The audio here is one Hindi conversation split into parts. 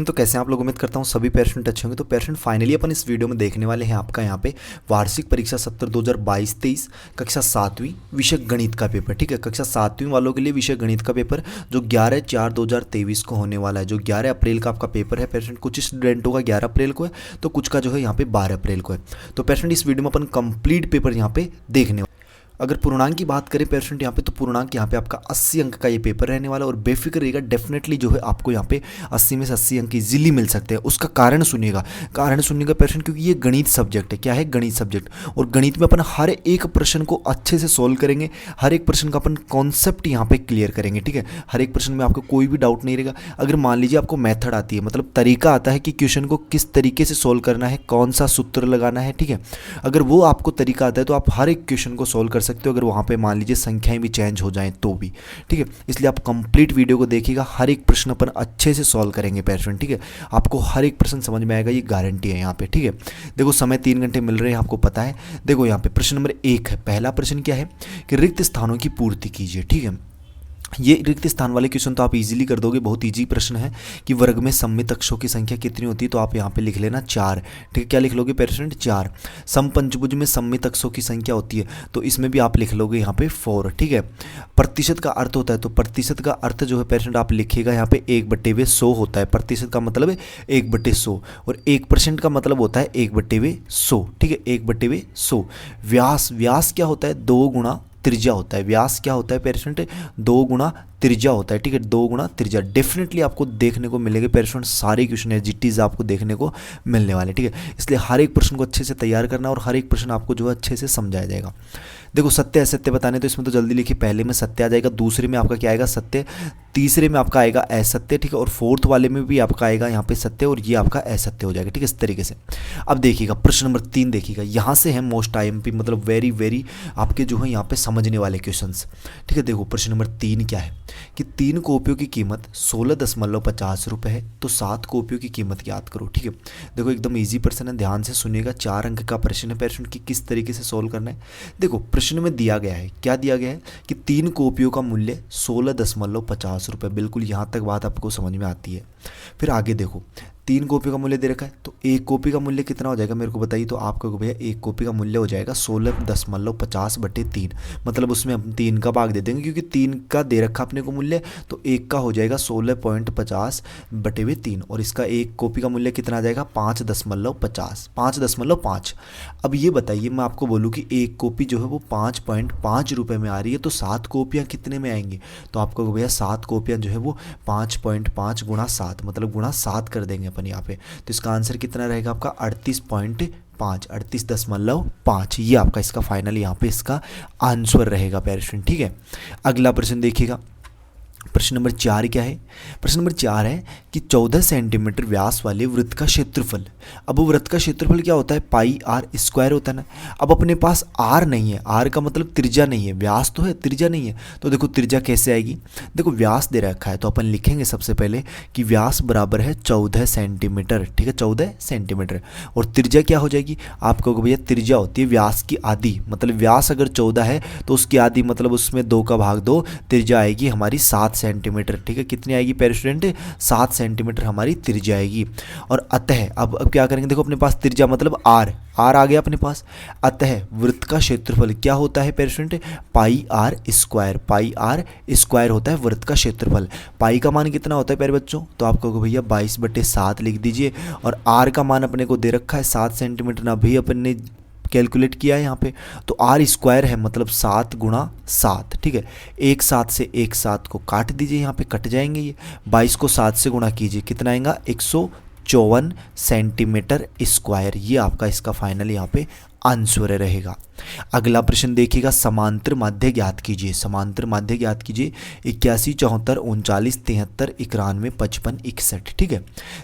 तो कैसे हैं आप लोग। उम्मीद करता हूँ सभी पेरेंट अच्छे होंगे। तो पेरेंट फाइनली अपन इस वीडियो में देखने वाले हैं आपका यहाँ पे वार्षिक परीक्षा सत्र 2022-23 कक्षा 7वीं विषय गणित का पेपर। ठीक है, कक्षा 7वीं वालों के लिए विषय गणित का पेपर जो 11/4/2023 को होने वाला है। जो 11 अप्रैल का आपका पेपर है पेरेंट, कुछ स्टूडेंटों का 11 अप्रैल को है तो कुछ का जो है यहाँ पे 12 अप्रैल को है। तो पेरेंट इस वीडियो में अपन कंप्लीट पेपर यहाँ पे देखने। अगर पूर्णांक की बात करें पेरेंट यहाँ पे, तो पूर्णांक यहाँ पे आपका 80 अंक का ये पेपर रहने वाला है। और बेफिक्र रहिएगा, डेफिनेटली जो है आपको यहाँ पे 80 में से 80 अंक इजीली मिल सकते हैं। उसका कारण सुनिएगा पेरेंट, क्योंकि ये गणित सब्जेक्ट है। क्या है? गणित सब्जेक्ट। और गणित में अपन हर एक प्रश्न को अच्छे से सोल्व करेंगे, हर एक प्रश्न का अपन कॉन्सेप्ट यहाँ पे क्लियर करेंगे। ठीक है, हर एक प्रश्न में आपको कोई भी डाउट नहीं रहेगा। अगर मान लीजिए आपको मेथड आती है, मतलब तरीका आता है कि क्वेश्चन को किस तरीके से सोल्व करना है, कौन सा सूत्र लगाना है, ठीक है, अगर वो आपको तरीका आता है तो आप हर एक क्वेश्चन को सोल्व कर सकते हो। अगर वहाँ पे मान लीजिए संख्याएं भी चेंज हो जाएं तो भी, ठीक है। इसलिए आप कंप्लीट वीडियो को देखिएगा, हर एक प्रश्न अपन अच्छे से सॉल्व करेंगे पेरेंट। ठीक है, आपको हर एक प्रश्न समझ में आएगा, ये गारंटी है यहाँ पे। ठीक है, देखो समय 3 घंटे मिल रहे हैं आपको पता है। देखो यहाँ पे प्रश्न नंबर 1 है। पहला प्रश्न क्या है कि रिक्त स्थानों की पूर्ति कीजिए। ठीक है, ये रिक्त स्थान वाले क्वेश्चन तो आप इजीली कर दोगे, बहुत इजी प्रश्न है कि वर्ग में सममित अक्षों की संख्या कितनी होती है, तो आप यहाँ पे लिख लेना 4। ठीक है, क्या लिख लोगे पेरेंट? 4। समपंचभुज में सममित अक्षों की संख्या होती है तो इसमें भी आप लिख लोगे यहाँ पे 4। ठीक है, प्रतिशत का अर्थ होता है, तो प्रतिशत का अर्थ जो है पेरेंट आप लिखिएगा यहाँ पे 1/100 होता है। प्रतिशत का मतलब है 1/100 और 1% का मतलब होता है 1/100। ठीक है, 1/100। व्यास क्या होता है? 2 गुणा त्रिज्या होता है। व्यास क्या होता है पेरेंट? 2 गुणा त्रिज्या होता है। ठीक है, 2 गुणा त्रिज्या डेफिनेटली आपको देखने को मिलेगा पेरेंट। सारे क्वेश्चन एजिटीज आपको देखने को मिलने वाले। ठीक है, इसलिए हर एक प्रश्न को अच्छे से तैयार करना और हर एक प्रश्न आपको जो है अच्छे से समझाया जाएगा। देखो सत्य असत्य बताने, तो इसमें तो जल्दी लिखिए, पहले में सत्य आ जाएगा, दूसरे में आपका क्या आएगा? सत्य, तीसरे में आपका आएगा असत्य। ठीक है, और फोर्थ वाले में भी आपका आएगा यहाँ पे सत्य और ये आपका असत्य हो जाएगा। ठीक है, इस तरीके से। अब देखिएगा प्रश्न नंबर 3 देखिएगा, यहाँ से है मोस्ट IMP, मतलब वेरी वेरी आपके जो है यहाँ पे समझने वाले क्वेश्चंस। ठीक है, देखो प्रश्न नंबर 3 क्या है कि 3 कॉपियों की कीमत 16.50 रुपये है, तो 7 कॉपियों की कीमत ज्ञात करो। ठीक है, देखो एकदम ईजी प्रश्न है, ध्यान से सुनिएगा। 4 अंक का प्रश्न है पेरेंट कि किस तरीके से सोल्व करना है। देखो प्रश्न में दिया गया है, क्या दिया गया है कि 3 कॉपियों का मूल्य 16.50 रुपये। बिल्कुल यहाँ तक बात आपको समझ में आती है। फिर आगे देखो 3 कॉपी का मूल्य दे रखा है, तो 1 कॉपी का मूल्य कितना हो जाएगा मेरे को बताइए। तो आपको भैया 1 कॉपी का मूल्य हो जाएगा 16.50/3, मतलब उसमें हम 3 का भाग दे देंगे क्योंकि 3 का दे रखा अपने को मूल्य, तो 1 का हो जाएगा 16.50/3 और इसका 1 कॉपी का मूल्य कितना आ जाएगा? 5.50, 5.5। अब ये बताइए, मैं आपको बोलूँ कि 1 कॉपी जो है वो 5.5 रुपये में आ रही है, तो 7 कॉपियाँ कितने में आएंगी? तो आपको भैया 7 कॉपियाँ जो है वो 5.5 गुणा 7, मतलब गुणा 7 कर देंगे अपन यहाँ पे। तो इसका आंसर कितना रहेगा आपका? 38.5, 38.5। ये आपका इसका फाइनल यहाँ पे इसका आंसर रहेगा पेरेंट। ठीक है, अगला प्रश्न देखिएगा। प्रश्न नंबर 4 क्या है? प्रश्न नंबर 4 है कि 14 सेंटीमीटर व्यास वाले वृत्त का क्षेत्रफल। अब वृत्त का क्षेत्रफल क्या होता है? πr² होता है ना। अब अपने पास r नहीं है, r का मतलब त्रिज्या नहीं है, व्यास तो है त्रिज्या नहीं है। तो देखो त्रिज्या कैसे आएगी? देखो व्यास दे रखा है तो अपन लिखेंगे सबसे पहले कि व्यास बराबर है 14 सेंटीमीटर। ठीक है, 14 सेंटीमीटर। और त्रिज्या क्या हो जाएगी? आप कहोगे भैया त्रिज्या होती है व्यास की आधी, मतलब व्यास अगर 14 है तो उसकी आधी, मतलब उसमें 2 का भाग 2, त्रिज्या आएगी हमारी 7 सेंटीमीटर। ठीक है, कितनी आएगी पेरेंट? 7 सेंटीमीटर हमारी त्रिज्या आएगी। और अतः अब क्या करेंगे? देखो अपने पास त्रिज्या मतलब r आ गया अपने पास। अतः वृत्त का क्षेत्रफल क्या होता है पेरेंट? πr²। πr² होता है वृत्त का क्षेत्रफल। पाई का मान कितना होता है प्यारे बच्चों? तो आप कहोगे भैया 22/7 लिख दीजिए। और r का मान अपने को दे रखा है 7 सेंटीमीटर, ना भी अपन ने कैलकुलेट किया है यहाँ पे। तो r² है मतलब 7 गुणा 7। ठीक है, एक 7 से एक 7 को काट दीजिए, यहाँ पे कट जाएंगे ये। 22 को 7 से गुणा कीजिए, कितना आएगा? 154 सेंटीमीटर स्क्वायर। ये आपका इसका फाइनल यहाँ पे आंसर रहेगा। अगला प्रश्न देखिएगा, समांतर माध्य ज्ञात कीजिए। समांतर माध्य ज्ञात कीजिए 81, 74, 39, 73, 91, 55, 61। ठीक है,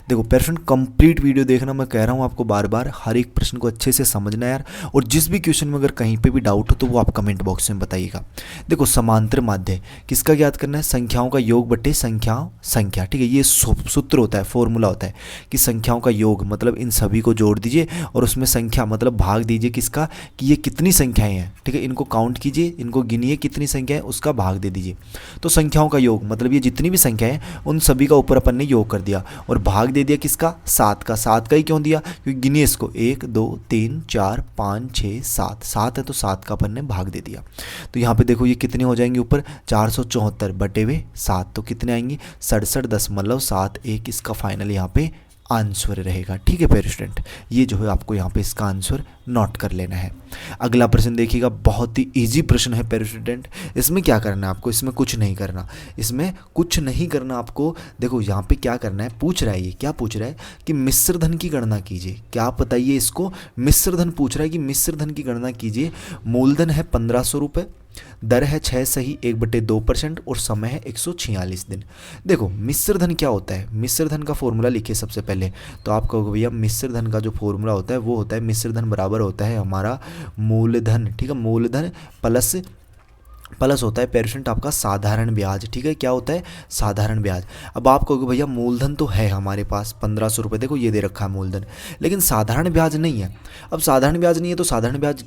देखो पेरेंट कंप्लीट वीडियो देखना, मैं कह रहा हूँ आपको बार बार, हर एक प्रश्न को अच्छे से समझना यार। और जिस भी क्वेश्चन में अगर कहीं पे भी डाउट हो तो वो आप कमेंट बॉक्स में बताइएगा। देखो समांतर माध्य किसका ज्ञात करना है? संख्याओं का योग बटे संख्या। ठीक है, ये सूत्र होता है, फॉर्मूला होता है कि संख्याओं का योग मतलब इन सभी को जोड़ दीजिए और उसमें संख्या मतलब भाग दीजिए किसका कि ये कितनी संख्याएं हैं, ठीक है, इनको काउंट कीजिए, इनको गिनिए कितनी संख्या है, उसका भाग दे दीजिए। तो संख्याओं का योग मतलब ये जितनी भी संख्या है उन सभी का ऊपर अपन ने योग कर दिया और भाग दे दिया किसका, 7 का। 7 का ही क्यों दिया, क्योंकि गिनिए इसको, 1 2 3 4 5 6 7, 7 है तो 7 का अपन ने भाग दे दिया। तो यहाँ पे देखो ये कितने हो जाएंगे ऊपर, 474 बटे हुए 7, तो कितने आएंगे 67.71 इसका फाइनल यहाँ पे आंसर रहेगा। ठीक है प्यारे स्टूडेंट, ये जो है आपको यहाँ पे इसका आंसर नोट कर लेना है। अगला प्रश्न देखिएगा, बहुत ही इजी प्रश्न है प्यारे स्टूडेंट। इसमें क्या करना है आपको, इसमें कुछ नहीं करना, इसमें कुछ नहीं करना आपको। देखो यहाँ पे क्या करना है, पूछ रहा है, ये क्या पूछ रहा है कि मिश्र धन की गणना कीजिए। क्या आप बताइए इसको, मिश्र धन पूछ रहा है कि मिश्र धन की गणना कीजिए। मूलधन है 1500 रुपये, दर है 6 सही 1/2% और समय है 146 दिन। देखो मिश्र धन क्या होता है, मिश्र धन का फॉर्मूला लिखिए सबसे पहले। तो आप कहोगे भैया मिश्र धन का जो फॉर्मूला होता है वो होता है, मिश्र धन बराबर होता है हमारा मूलधन, ठीक है, मूलधन प्लस होता है पेरेंट आपका साधारण ब्याज। ठीक है, क्या होता है, साधारण ब्याज। अब आप कहोगे भैया मूलधन तो है हमारे पास 1500 रुपये, देखो ये दे रखा है मूलधन, लेकिन साधारण ब्याज नहीं है। अब साधारण ब्याज नहीं है तो साधारण ब्याज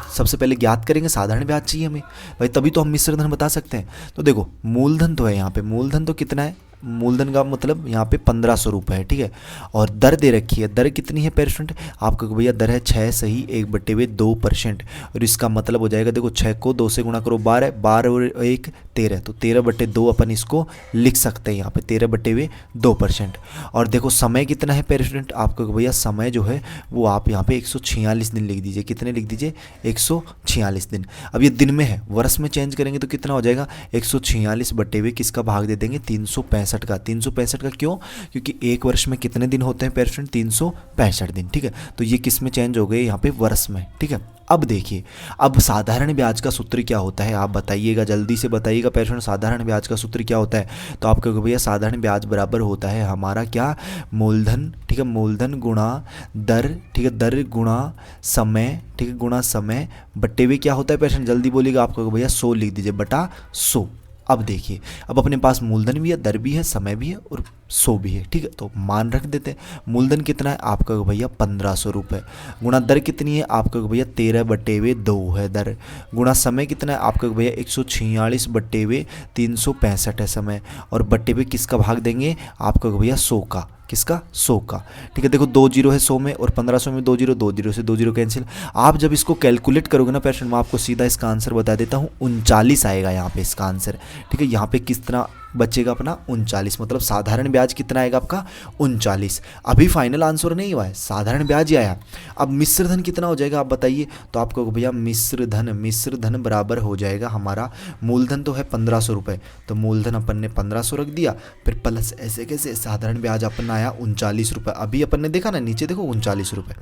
सबसे पहले ज्ञात करेंगे, साधारण ब्याज चाहिए हमें भाई, तभी तो हम मिश्र धन बता सकते हैं। तो देखो मूलधन तो है यहाँ पे, मूलधन तो कितना है, मूलधन का मतलब यहाँ पे 1500 रुपये है, ठीक है, और दर दे रखी है, दर कितनी है पेरेंट, आपको भैया दर है 6 सही 1/2%, और इसका मतलब हो जाएगा, देखो 6 को 2 से गुणा करो 12, 12 और 1 13, तो 13/2 अपन इसको लिख सकते हैं यहाँ पे 13/2%। और देखो समय कितना है पेरेंट, आपको भैया समय जो है वो आप यहाँ पे 146 दिन लिख दीजिए। कितने लिख दीजिए, 146 दिन। अब ये दिन में है, वर्ष में चेंज करेंगे तो कितना हो जाएगा, 146/2 किसका भाग दे देंगे, 365 का। 365 का क्यों, क्योंकि एक वर्ष में कितने दिन होते हैं पेरेंट, 365 दिन। ठीक है, तो ये किस में चेंज हो गए, यहाँ पे वर्ष में। ठीक है, अब देखिए, अब साधारण ब्याज का सूत्र क्या होता है, आप बताइएगा, जल्दी से बताइएगा पेरेंट, साधारण ब्याज का सूत्र क्या होता है। तो आप कहोगे भैया साधारण ब्याज बराबर होता है हमारा क्या, मूलधन, ठीक है, मूलधन गुणा दर, ठीक है, दर गुणा समय, ठीक है, गुणा समय बट्टे हुए क्या होता है पेरेंट, जल्दी बोलिएगा। आप कहोगे भैया 100 लिख दीजिए बटा 100। अब देखिए, अब अपने पास मूलधन भी है, दर भी है, समय भी है और 100 भी है। ठीक है, तो मान रख देते हैं। मूलधन कितना है, आपका भैया 1500 रुपये, गुणा दर कितनी है, आपका भैया 13/2 है दर, गुणा समय कितना है, आपका भैया 146/365 है समय, और बट्टे पे किसका भाग देंगे, आपका भैया 100 का। किसका, 100 का। ठीक है, देखो 2 जीरो है 100 में, और 1500 में 2 जीरो, 2 जीरो से 2 जीरो कैंसिल। आप जब इसको कैलकुलेट करोगे ना पेरेंट, मैं आपको सीधा इसका आंसर बता देता हूँ, 39 आएगा यहाँ पे इसका आंसर। ठीक है, यहाँ पे किस तरह बचेगा अपना 39, मतलब साधारण ब्याज कितना आएगा आपका 39। अभी फाइनल आंसर नहीं हुआ है, साधारण ब्याज ही आया। अब मिश्र धन कितना हो जाएगा आप बताइए। तो आपको भैया मिश्र धन बराबर हो जाएगा हमारा, मूलधन तो है 1500 रुपये, तो मूलधन अपन ने 1500 रख दिया, फिर प्लस ऐसे कैसे, साधारण ब्याज अपन आया 39 रुपये। अभी अपन ने देखा ना नीचे देखो 39 रुपये।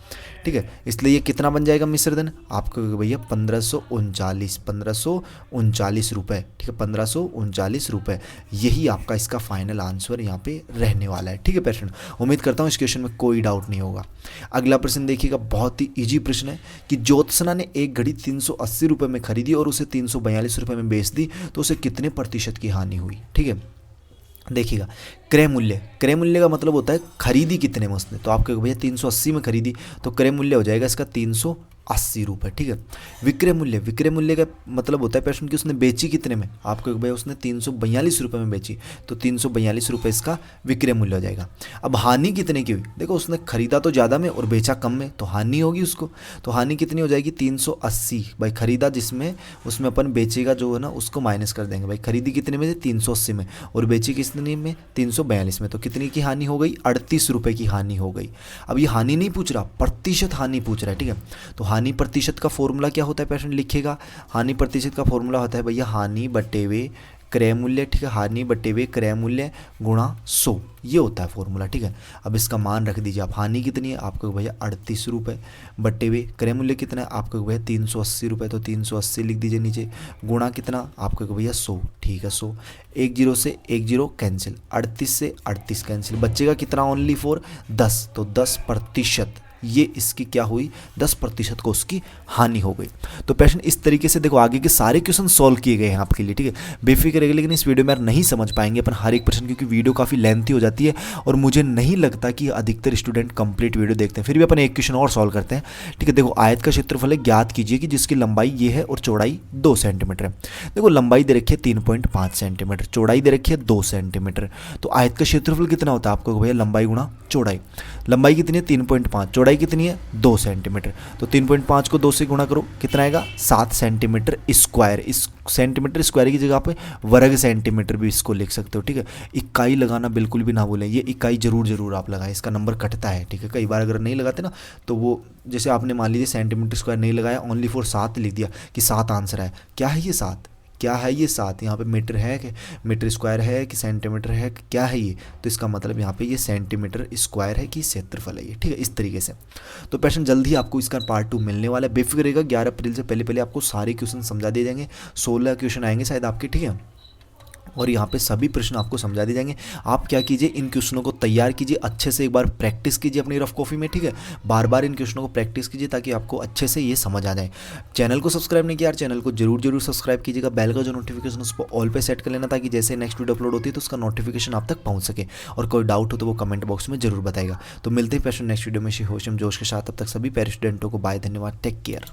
ठीक है, इसलिए ये कितना बन जाएगा मिश्र धन, आपको भैया 1539 रुपये। ठीक है, 1539 रुपये, यही आपका इसका फाइनल आंसर यहाँ पे रहने वाला है। ठीक है पेरेंट, उम्मीद करता हूँ इस क्वेश्चन में कोई डाउट नहीं होगा। अगला प्रश्न देखिएगा, बहुत ही इजी प्रश्न है कि ज्योत्सना ने एक घड़ी 380 रुपये में खरीदी और उसे 342 रुपये में बेच दी, तो उसे कितने प्रतिशत की हानि हुई। ठीक है, देखिएगा, क्रय मूल्य का मतलब होता है खरीदी कितने में उसने। तो आपके भैया 380 में खरीदी, तो क्रय मूल्य हो जाएगा इसका 380 रुपये। ठीक है, विक्रय मूल्य का मतलब होता है पेरेंट कि उसने बेची कितने में, आपको भैया उसने 342 रुपये में बेची, तो 342 रुपये इसका विक्रय मूल्य हो जाएगा। अब हानि कितने की हुई, देखो उसने खरीदा तो ज़्यादा में और बेचा कम में, तो हानि होगी उसको। तो हानि कितनी हो जाएगी 380, भाई खरीदा जिसमें, उसमें अपन बेचेगा जो है ना उसको माइनस कर देंगे। भाई खरीदी कितने में, 380 में, और बेची कितने में, 342 में, तो कितनी की हानि हो गई, 38 रुपये की हानि हो गई। अब ये हानि नहीं पूछ रहा, प्रतिशत हानि पूछ रहा है। ठीक है, तो हानि प्रतिशत का फॉर्मूला क्या होता है पेरेंट, लिखिएगा। हानि प्रतिशत का फॉर्मूला होता है भैया हानि बटे हुए क्रय मूल्य। ठीक है, हानि बटे हुए क्रय मूल्य गुणा 100, ये होता है फॉर्मूला। ठीक है, अब इसका मान रख दीजिए आप, हानि कितनी है, आपको भैया 38 रुपये, बटे हुए क्रय मूल्य कितना है, आपको भैया 380 रुपये, तो 380 लिख दीजिए नीचे, गुणा कितना, आपको भैया 100। ठीक है, 100, 1 जीरो से 1 जीरो कैंसिल, 38 से 38 कैंसिल, बचेगा कितना, ओनली फॉर 10, तो 10%। ये इसकी क्या हुई, 10% को उसकी हानि हो गई। तो पेशेंट इस तरीके से देखो आगे के सारे क्वेश्चन सॉल्व किए गए हैं आपके लिए, ठीक है। बेफिक्र रहिए, लेकिन इस वीडियो में यार नहीं समझ पाएंगे अपन हर एक प्रश्न, क्योंकि वीडियो काफ़ी लेंथी हो जाती है और मुझे नहीं लगता कि अधिकतर स्टूडेंट कंप्लीट वीडियो देखते हैं। फिर भी अपन एक क्वेश्चन और सॉल्व करते हैं, ठीक है। देखो आयत का क्षेत्रफल है, ज्ञात कीजिए कि जिसकी लंबाई ये है और चौड़ाई 2 सेंटीमीटर है। देखो लंबाई दे रखी है 3.5 सेंटीमीटर, चौड़ाई दे रखी है 2 सेंटीमीटर। तो आयत का क्षेत्रफल कितना होता है आपको भैया, लंबाई गुणा चौड़ाई। लंबाई कितनी है 3.5, चौड़ाई कितनी है 2 सेंटीमीटर। तो 3.5 को 2 से गुणा करो, कितना आएगा 7 सेंटीमीटर स्क्वायर। इस सेंटीमीटर स्क्वायर की जगह पे वर्ग सेंटीमीटर भी इसको लिख सकते हो, ठीक है। इकाई लगाना बिल्कुल भी ना भूलें, ये इकाई जरूर आप लगाएं, इसका नंबर कटता है, ठीक है। कई बार अगर नहीं लगाते ना तो वो जैसे आपने मान लीजिए सेंटीमीटर स्क्वायर नहीं लगाया, ओनली फॉर 7 लिख दिया कि 7 आंसर है। क्या है ये 7, क्या है ये 7, यहाँ पे मीटर है कि मीटर स्क्वायर है कि सेंटीमीटर है, क्या है ये, तो इसका मतलब यहाँ पे ये सेंटीमीटर स्क्वायर है कि क्षेत्रफल है ये, ठीक है। इस तरीके से तो पेशेंट जल्द ही आपको इसका पार्ट 2 मिलने वाला है, बेफिक्र रहेगा। 11 अप्रैल से पहले आपको सारे क्वेश्चन समझा दिए जाएंगे, 16 क्वेश्चन आएंगे शायद आपके, ठीक है। और यहाँ पे सभी प्रश्न आपको समझा दिए जाएंगे। आप क्या कीजिए, इन क्वेश्चनों को तैयार कीजिए, अच्छे से एक बार प्रैक्टिस कीजिए अपनी रफ कॉपी में, ठीक है। बार बार इन क्वेश्चनों को प्रैक्टिस कीजिए ताकि आपको अच्छे से ये समझ आ जाए। चैनल को सब्सक्राइब नहीं किया यार, चैनल को जरूर सब्सक्राइब कीजिएगा। बेल का जो नोटिफिकेशन उसको ऑल पे सेट कर लेना ताकि जैसे नेक्स्ट वीडियो अपलोड होती है तो उसका नोटिफिकेशन आप तक पहुँच सके। और कोई डाउट हो तो वो कमेंट बॉक्स में जरूर बताएगा। तो मिलते हैं पेशेंट नेक्स्ट वीडियो में होशम जोश के साथ। तब तक सभी पैर स्टूडेंटों को बाय, धन्यवाद, टेक केयर।